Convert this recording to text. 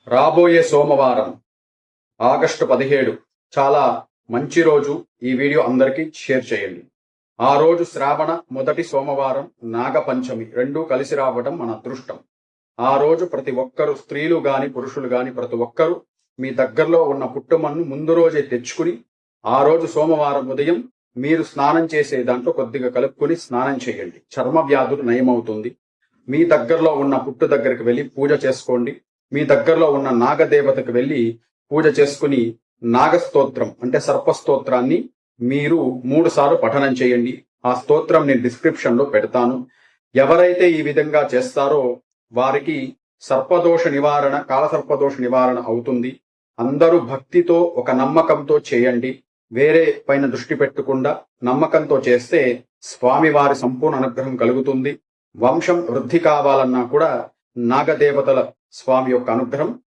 రాబోయే సోమవారం ఆగస్టు 17 చాలా మంచి రోజు. ఈ వీడియో అందరికీ షేర్ చేయండి. ఆ రోజు శ్రావణ మొదటి సోమవారం, నాగపంచమి రెండూ కలిసి రావడం మన అదృష్టం. ఆ రోజు ప్రతి ఒక్కరు, స్త్రీలు గాని పురుషులు గాని, ప్రతి ఒక్కరూ మీ దగ్గరలో ఉన్న పుట్టుమన్ను ముందు రోజే తెచ్చుకుని, ఆ రోజు సోమవారం ఉదయం మీరు స్నానం చేసే దాంట్లో కొద్దిగా కలుపుకొని స్నానం చేయండి. చర్మ వ్యాధులు నయమవుతుంది. మీ దగ్గరలో ఉన్న పుట్టు దగ్గరికి వెళ్ళి పూజ చేసుకోండి. మీ దగ్గరలో ఉన్న నాగదేవతకు వెళ్ళి పూజ చేసుకుని నాగస్తోత్రం అంటే సర్పస్తోత్రాన్ని మీరు 3 సార్లు పఠనం చేయండి. ఆ స్తోత్రం నేను డిస్క్రిప్షన్ లో పెడతాను. ఎవరైతే ఈ విధంగా చేస్తారో వారికి సర్పదోష నివారణ, కాలసర్పదోష నివారణ అవుతుంది. అందరూ భక్తితో, ఒక నమ్మకంతో చేయండి. వేరే పైన దృష్టి పెట్టకుండా నమ్మకంతో చేస్తే స్వామివారి సంపూర్ణ అనుగ్రహం కలుగుతుంది. వంశం వృద్ధి కావాలన్నా కూడా నాగదేవతల స్వామి యొక్క అనుగ్రహం